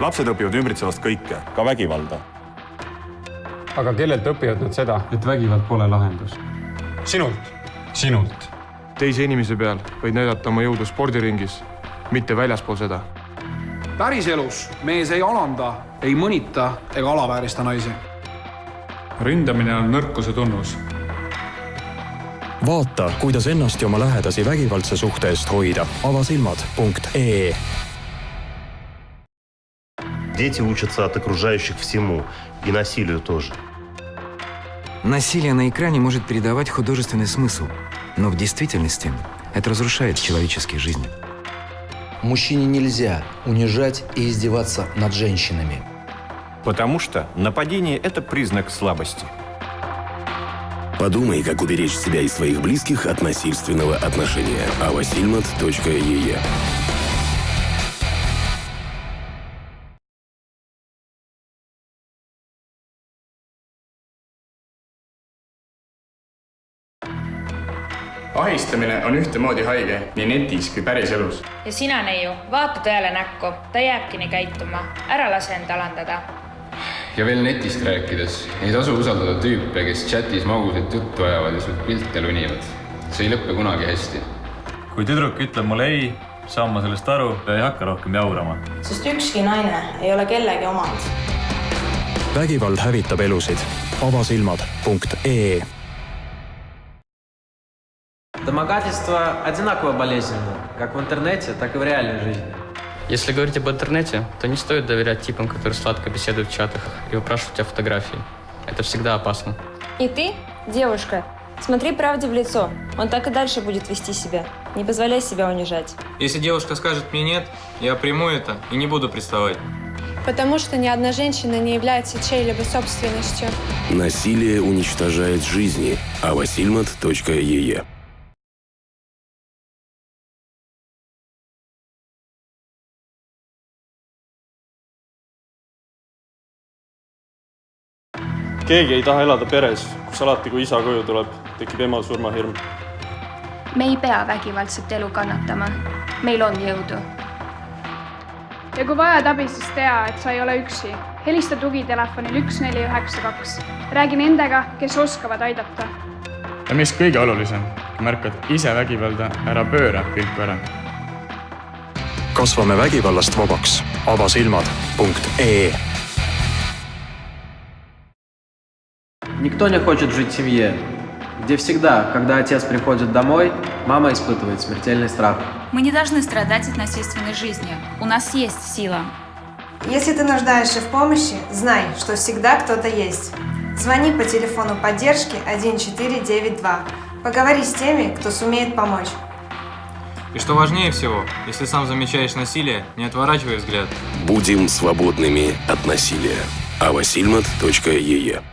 Lapsed õpivad ümbritsevast kõike, ka vägivalda. Aga kellelt õpivad nad seda? Et vägivald pole lahendus. Sinult. Sinult. Teise inimese peal võid näidata oma jõudu spordiringis, mitte väljaspool seda. Päriselus mees ei alanda, ei mõnita ega alaväärista naisi. Ründamine on nõrkuse tunnus. Vaata, kuidas ennast ja oma lähedasi vägivaldse suhte eest hoida. avasilmad.ee. Дети учатся от окружающих всему, и насилию тоже. Насилие на экране может передавать художественный смысл, но в действительности это разрушает человеческие жизни. Мужчине нельзя унижать и издеваться над женщинами. Потому что нападение – это признак слабости. Подумай, как уберечь себя и своих близких от насильственного отношения. avasilmad.ee. Ahistamine on ühtemoodi haige nii netis kui päris elus. Ja sina, neiu, vaata tõele näkku, ta jääbki nii käituma. Ära lase end alandada. Ja veel netist rääkides, ei tasu usaldada tüüpe, kes chatis magusat juttu ajavad ja sul pilte lunivad. See ei lõppe kunagi hästi. Kui tüdruk ütleb mulle ei, saan ma sellest aru ja ei hakka rohkem jaurama. Sest ükski naine ei ole kellegi omand. Vägivald hävitab elusid. avasilmad.ee. Домогательство одинаково болезненно, как в интернете, так и в реальной жизни. Если говорить об интернете, то не стоит доверять типам, которые сладко беседуют в чатах и упрашивают тебя фотографии. Это всегда опасно. И ты, девушка, смотри правде в лицо. Он так и дальше будет вести себя. Не позволяй себя унижать. Если девушка скажет мне нет, я приму это и не буду приставать. Потому что ни одна женщина не является чьей-либо собственностью. Насилие уничтожает жизни. avasilmad.ee. Keegi ei taha elada peres, kus alati kui isa koju tuleb, tekib ema surmahirm. Me ei pea vägivaldset elu kannatama. Meil on jõudu. Ja kui vajad abi, siis tea, et sa ei ole üksi. Helista tugitelefonil 1492. Räägi nendega, kes oskavad aidata. Ja mis kõige olulisem, kui märkad ise vägivalda, ära pööra pilku ära. Kasvame vägivallast vabaks. avasilmad.ee. Никто не хочет жить в семье, где всегда, когда отец приходит домой, мама испытывает смертельный страх. Мы не должны страдать от насильственной жизни. У нас есть сила. Если ты нуждаешься в помощи, знай, что всегда кто-то есть. Звони по телефону поддержки 1492. Поговори с теми, кто сумеет помочь. И что важнее всего, если сам замечаешь насилие, не отворачивай взгляд. Будем свободными от насилия. avasilmad.ee.